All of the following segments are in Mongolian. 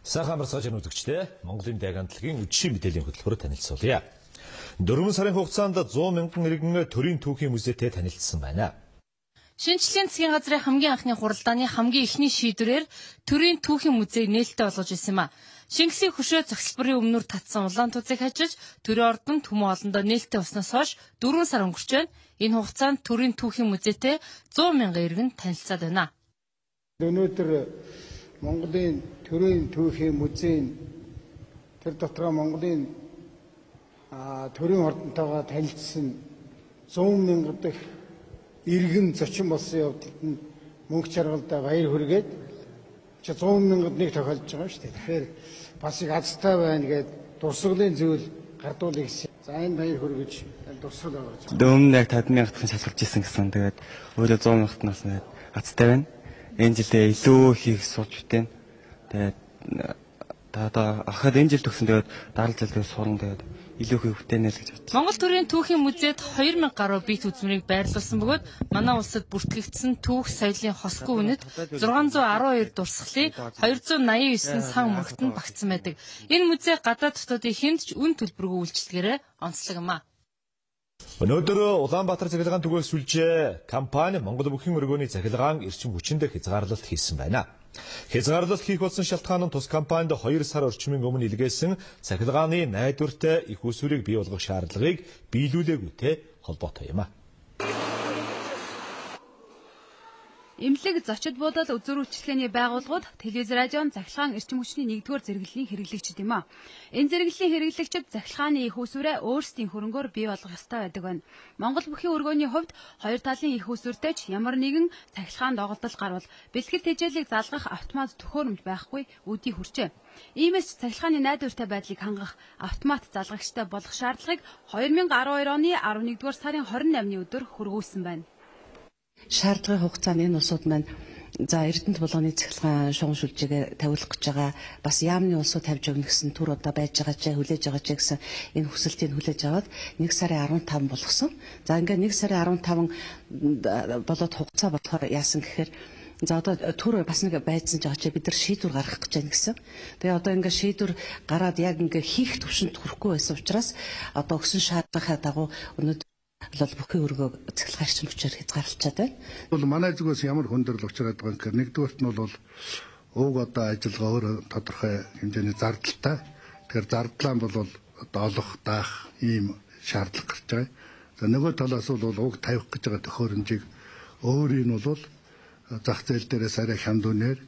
Сайхан амарцгааж үзэгчдээ Монголын дайгантлагийн үдшийн мэдээллийн хөтөлбөр танилцуулъя. 4 сарын хугацаанд 100 мянган иргэн төрийн түүхийн музейтэй танилцсан байна. Шинжлэлийн засгийн газрын хамгийн анхны хуралдааны хамгийн эхний шийдвэрээр төрийн түүхийн музей нээлттэй болгож ирсэн юм а. Шингэсийн хөшөө цогцлбарын өмнөр татсан улаан тузыг хажиж төрийн ордонд түмэн олондоо нээлттэй болсноос хойш 4 сар өнгөрч байна. Энэ хугацаанд төрийн түүхийн музейтэй 100 мянган иргэн танилцаад байна. Өнөөдөр Монголын төрийн түүхийн музейн тэр дотор Монголын төрийн ордонтойгоо танилцсан 100 мянга дахь иргэн зочин болсон явдалд нь мөнгө чаргалдаа баяр хүргээд 100 мянгад нэг тохиолдож байгаа шүү дээ. Тэгэхээр бас их азтай байна гэд дурсгалын зүйл гардуулъя гэсэн. За энэ баяр хүргэж дурсгал байгаа. Өмнө яг 50 мянгадхан шалгарч ирсэн гэсэн. Тэгээд өөрөө 100 мянгатнаас нэг азтай байна. Энэ жилдээ илүү их сууж битэн. Тэгээд ахад энэ жил төгсөн тэгээд дараа жилдээ сурна тэгээд илүү их хөтэнэ л гэж бодсон. Монгол төрийн түүхийн музейд 2000 гаруй бит үзмэрийг байрлуулсан бөгөөд манай улсад бүртгэгдсэн түүх соёлын хосгүй үнэт 612 дурсгалын 289 сан мөрөгтөнд багтсан байдаг. Энэ музей гадаад дотоодын хэнд ч үн төлбөргүй үйлчлэгээрээ онцлог юм а. Өнөөдөр Улаанбаатар цахилгаан түгээх сүлжээ компани Монгол бүхэн өргөөний цахилгаан эрчим хүчинд хязгаарлалт хийсэн байна. Хязгаарлалт хийх болсон шалтгаан нь тус компанид 2 сар орчмын өмнө илгээсэн цахилгааны найдвартай их усүрийг бий болгох шаардлагыг биелүүлээгүйтэй холбоотой юм а. Эмнэлэг зочид буудал үзүүр үйлчилгээний байгууллагууд телевиз радион захилгаан эрчим хүчний 1-р зэрэглэлийн хэрэглэгчид юм а. Энэ зэрэглэлийн хэрэглэгчид захилгааны их усүрээ өөрсдийн хөрөнгөөр бий болгох ёстой байдаг байна. Монгол бүхийн өргөөний хувьд хоёр талын их усүртэй ч ямар нэгэн захилгаан доголдол гарвал бэлтгэл тэжээлийг залгах автомат төхөөрөмж байхгүй үдий хүрчээ. Иймээс цахилгааны найдвартай байдлыг хангах автомат залгагчтай болох шаардлагыг 2012 оны 11-р сарын 28-ны өдөр хөргүүлсэн байна. Шаардлагын хугацаанд энэ улсууд маань за Эрдэнэт болгоны цахилгаан шугам шүлжээгээ тавиулах гэж байгаа бас яамны улсууд тавьж өгнө гэсэн түр удаа байж байгаа ч хүлээж байгаа ч гэсэн энэ хүсэлтийг хүлээж аваад 1 сарын 15 болгосон. За ингээд 1 сарын 15 болоод хугацаа болохоор яасан гэхээр за одоо түр бас нэг байцсан жаа чи бид нар шийдвэр гаргах гэж байна гэсэн. Тэгээ одоо ингээд шийдвэр гараад яг ингээд хийх төвшөнд хүрэхгүй байсан учраас одоо өгсөн шаардлагын дагуу өнөөдөр бол бүхэн өргөө цахилгаан эрчим хүчээр хязгаарлалцаад байна. Бол манай зүгээс ямар хүндрэл учраад байгаа гэхээр нэгдүгээрт нь бол уг одоо ажиллагаа өөрөө тодорхой хэмжээний зардалтай. Тэгэхээр зардлаа бол одоо олох, даах ийм шаардлага гарч байгаа. За нөгөө талаас бол уг тавих гэж байгаа төхөөрөмжийг өөрийг нь бол зах зээл дээрээс арай хямдуунээр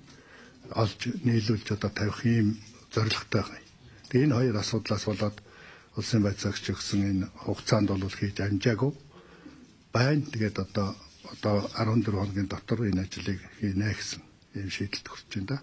олж нийлүүлж одоо тавих ийм зорилготой байгаа. Тэгээ энэ хоёр асуудлаас болоод улсын байцаагч өгсөн энэ хугацаанд бол хийж амжаагүй байна. Тэгээд одоо 14 хоногийн дотор энэ ажлыг хийнэ гэсэн ийм шийдэлд хүрч байна да.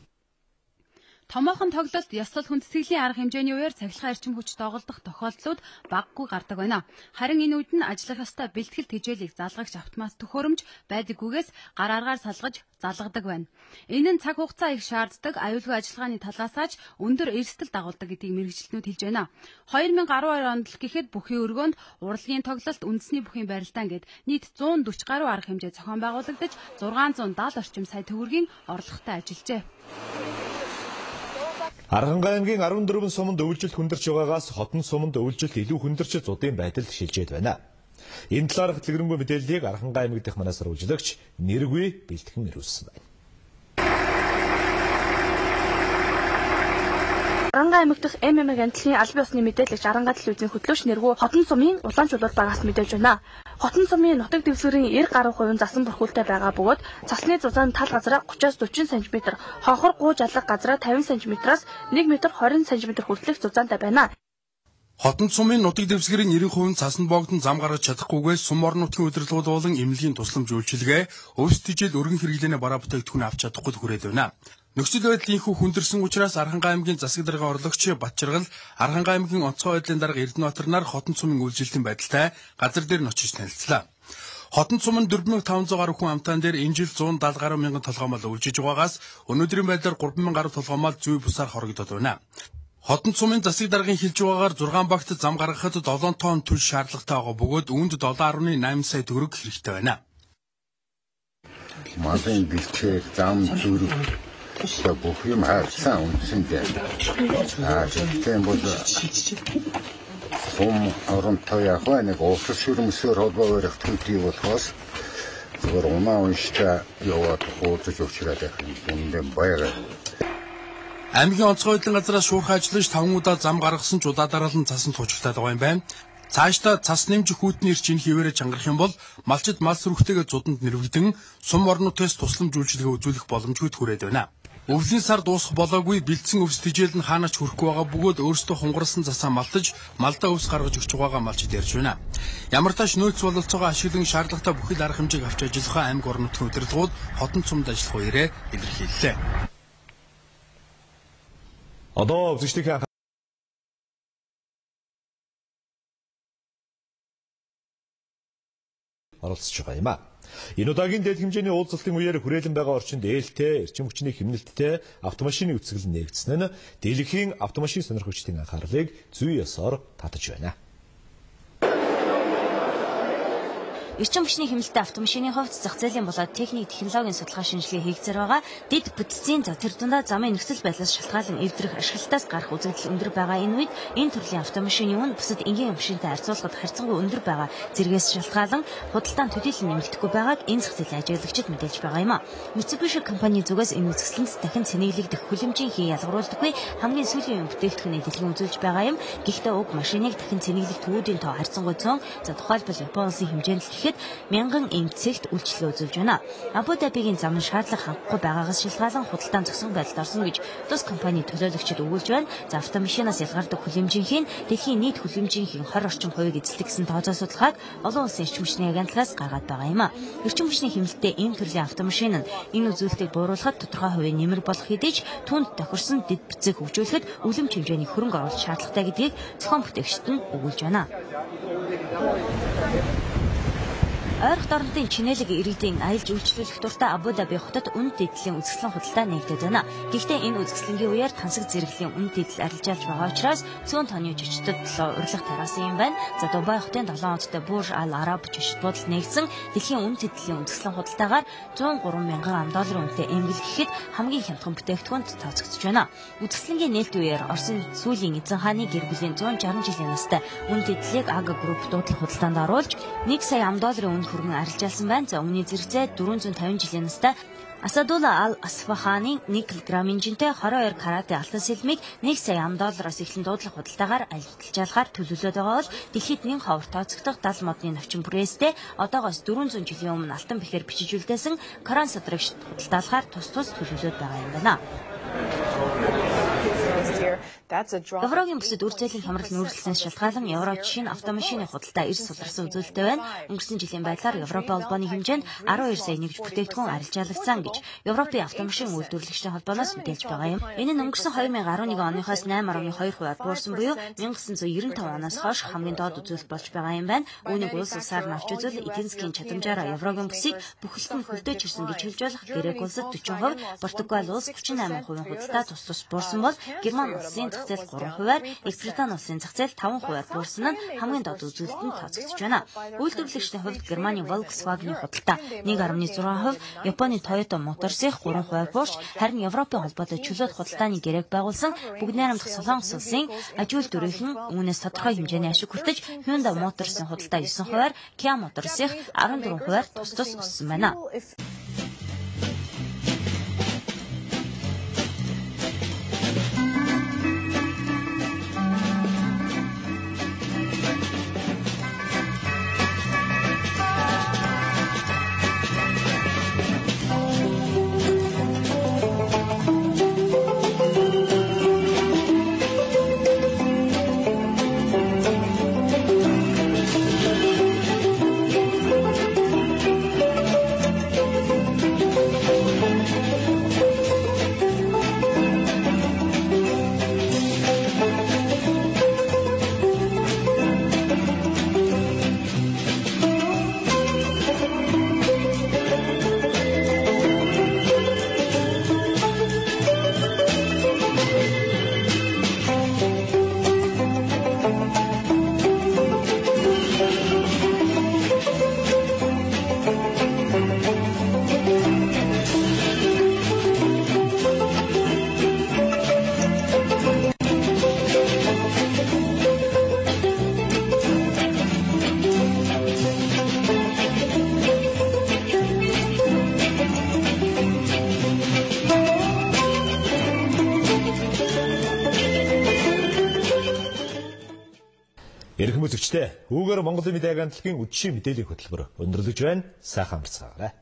Томоохон тоглолт ёслол хүндэтгэлийн арга хэмжээний үеэр цахилгаан эрчим хүч доголдох тохиолдлууд баггүй гардаг байна. Харин энэ үед нь ажиллах ёстой бэлтгэл тэжээлийг залгагч автомат төхөөрөмж байдаггүйгээс гар аргаар салгаж залгадаг байна. Энэ нь цаг хугацаа их шаарддаг аюулгүй ажиллагааны талаасаач өндөр эрсдэл дагуулдаг гэдгийг мэргэжилтнүүд хэлж байна. 2012 онд л гэхэд бүхийн өргөөнд урлагийн тоглолт үндэсний бүхийн барилдаан гээд нийт 140 гаруй арга хэмжээ зохион байгуулагдаж 670 орчим сая төгрөгийн орлоготой ажиллажээ. Архангай аймгийн 14 суманд өвлжилт хүндэрч байгаагаас хотон суманд өвлжилт илүү хүндэрч зудын байдал шилжээд байна. Энэ талаарх дэлгэрэнгүй мэдээллийг Архангай аймаг дахь манай сурвалжлагч Нэргүй бэлтгэн ирүүлсэн байна. Архангай аймаг дахь ММ гяндлын албан ёсны мэдээлэгч Архангай телевизийн хөтлөгч Нэргүй хотон сумын улаан чулуул багаас мэдээлж байна. Хотон сумын нутаг дэвсгэрийн 90 гаруй хувийн засан бүрхүүлтэй байгаа бөгөөд цасны зузаан тал газраа 30-40 см, хонхор гууж алга газраа 50 см-аас 1 м 20 см хүртэлх зузаантай байна. Хотон сумын нутаг дэвсгэрийн 90% цасанд боогдсон зам гаргаж чадахгүйгээс сум орон нутгийн удирдлагууд болон эмнэлгийн тусламж үйлчилгээ өвс тижэл өргөн хэрэглээний бараа бүтээгдэхүүн авч чадахгүй хүрээд байна. Нөхцөл байдал инхүү хүндэрсэн учраас Архангай аймгийн засаг даргын орлогч Батчаргал Архангай аймгийн онцгой байдлын дарга Эрдэнэбаатар нар хотон сумын үйлчлэлтийн байдалтай газар дээр нь очиж танилцлаа. Хотон сумын 4500 гаруй хүн амтаан дээр энэ жил 170 гаруй мянган толгоомол өвлжиж байгаагаас өнөөдрийн байдлаар 3000 гаруй толгоомол зүй бусаар хорогдоод байна. Хотон сумын засаг даргын хэлж байгаагаар 6 багт зам гаргахад 7 тонн түл шаардлагатай байгаа бөгөөд үүнд 7.8 сая төгрөг хэрэгтэй байна. Малын бэлчээр зам зүрх Бүх юм хайрсан үндсэндээ. Тийм бол оронтой яг нэг офис хөрмөсөөр холбоогоор төлтий болохоос зөвөр унаа уншчаа яваад хуудаж өчрээд юм баяраа. Аймгийн онцгой хөдөлгөөний газраас шуурхай ажиллаж 5 удаа зам гаргасан ч удаадараа нь цасанд хуучигдаад байгаа юм байна. Цаашдаа цас нэмж хүүтний эрчийн хിവэрэ чангарах юм бол малчид мал сүрхтэйгээ зуданд нэрвэгдэн сум орнуудаас тусламж үйлчилгээ үзүүлэх боломжгүй хүрээд байна. Өвлийн сар дуусах болоогүй бэлдсэн өвс тижээл нь хаанаач хүрэхгүй байгаа бөгөөд өөрсдөө хунгарсан засаа малтаж малдаа өвс гаргаж өгч байгаагаа малчид ярьж байна. Ямар тач нөөц бололцоогоо ашиглан шаардлагатай бүхэл арга хэмжээг авч ажиллахаа аймаг орон нутгийн удирдлагууд хотон цумд ажиллах үеэрээ илэрхийллээ. Одоо үзэгчдийн оролцож байгаа юм а. Энэ удаагийн дэд хэмжээний уулзалтын үеэр хүрээлэн байгаа орчинд ээлтэй, эрчим хүчний хэмнэлттэй автомашины үцгэл нээгдсэн нь дэлхийн автомашин сонирхогчдын анхаарлыг зүй ёсоор татаж байна. Эрчим хүчний хэмнэлттэй автомашины хувьд зах зээлийн болоод техник технологийн судалгаа шинжилгээ хийгдсээр байгаа. Дэд бүтцийн тэр дундаа замын нөхцөл байдлаас шалтгаалan эвдрэх ашиглалтаас гарах үзэгдэл өндөр байгаа энэ үед энэ төрлийн автомашины үн бусад энгийн машинтай харьцуулахад харьцангуй өндөр байгаа зэргээс шалтгаалan худалдаанд төдийлөн нэмэгдэхгүй байгааг энэ зах зээлийн ажиглагчид мэдээлж байгаа юм а. Mitsubishi компани зүгээс энэ үзэсгэлэнт дахин цэнэглэгдэх хүлэмжийн хий ялгаруулдаггүй хамгийн сүүлийн үеийн бүтээгдэхүүний дэлгэн үзүүлж байгаа юм. Гэхдээ уг машиныг дахин цэнэглэх төвүүдийн тоо харьцангуй цөөн. За тухайлбал Японы улсын хэмжээнд л мянган эмцэгт үйлчлэл үзүүлж байна. Абу Дабигийн зам нь шаардлага хангахгүй байгаагаас шалтгаалan худалдаан зогсон байдалд орсон гэж тус компани төлөөлөгчид өгүүлж байна. За автомашинаас ялгардаг хүлэмжийн дэлхийн нийт хүлэмжийн 20 орчим хувийг эзэлдэг гэсэн тооцоо судалгааг олон улсын эрчим хүчний агентлагаас гаргаад байгаа юм а. Эрчим хүчний хэмнэлттэй энэ төрлийн автомашин нь энэ үзүүлэлтийг бууруулахад тодорхой хувийн нэмэр болох хэдий ч түүнд тохирсон дэд бүтцийг хөгжүүлэхэд үлэмж хэмжээний хөрөнгө оруулалт шаардлагатай гэдгийг зохион бүтээгчид нь өгүүлж байна. Ойрхон орнуудын чинэлэг иргэдийн аялж үйлчлүүлэх дуртай Абу Даби хотод үнд дэдлийн үзэсгэлэн худалдаа нэгдэж байна. Гэхдээ энэ үзэсгэлэнгийн үеэр тансаг зэрэглэлийн үнд дэдэл арилжаалж байгаа учраас цөөн тооны жижигчдад урилга тараасан юм байна. За Дубай хотын 7 онцтой Бурж Ал Араб жижиг буудалд нэгдсэн дэлхийн үнд дэдлийн үзэсгэлэн худалдаагаар 103 мянган $100 үнэтэй эмгэлгэхэд хамгийн хямдхан бүтээгдэхүүнд тооцогдож байна. Үзэсгэлэнгийн нээлт үеэр Оросын сүүлийн эзэн хааны гэр бүлийн 160 жилийн настай үнд дэдлийг Ага групп дуудлага худалдаанд оруулж $1 сая үнэ хөргөн арилжаалсан байна. За өмнөний зэрэгцээ 450 жилийн настай Асадулла Ал Асфаханы 1 кг инжинтэй 22 каратын алтан сэлмийг $1 сая эхлэн дуудлага худалдаагаар арилжаалахаар төлөвлөд байгаа бол дэлхийд нэг ховор тооцогдох 70 модны навчин бүрээстэй одоогоос 400 жилийн өмнө алтан бэхээр бичижүүлдээсэн Коран содрогч худалдаалахаар тус төлөвлөд байгаа юм байна. Европын бүсэд үр зээлийн хямрал нүүрлэлсэнээс шалтгаалan Европ жишээ нь автомашины худалдаа эрс сулрсан үзүүлэлттэй байна. Өнгөрсөн жилийн байдлаар Европын холбооны хэмжээнд 12 сая нэгж бүтээгдэхүүн арилжаалагцсан гэж Европын автомашин үйлдвэрлэгчдийн холбооноос мэдээлж байгаа юм. Энэ нь өнгөрсөн 2011 оныхоос 8.2% буурсан буюу 1995 оноос хойш хамгийн доод үзүүлэлт болж байгаа юм байна. Үүнийг улс улсаар нь авч үзвэл эдийн засгийн чадамжаар Европын бүсийг бүхэлдэн хөлдөөж ирсэн гэж хэлж болох Грек улсад 40%, Португал улс 38% худалдаа тус буурсан бол Герман улсын зах зээл 3%-аар, Их Британи улсын зах зээл 5%-аар буурсан нь хамгийн доод үзүүлэлтэнд тооцогдож байна. Үйлдвэрлэгчдийн хувьд Германы Volkswagen-ийн худалдаа 1.6%, Японы Toyota Motors-ийн 3% буурч, харин Европын холбоотой чөлөөт худалдааны гэрээг байгуулсан Бүгд найрамдах Солонгос улсын аж үйлдвэрийн үүнээс тодорхой хэмжээний ашиг хүртэж, Hyundai Motors-ийн худалдаа 9%-аар, Kia Motors-ийн 14%-аар тус өссөн байна. Эрхэм үзэгчдээ, үүгээр Монголын мэдээ агентлагийн үдшийн мэдээллийн хөтөлбөр өндөрлөж байна. Сайхан амарцгаарай.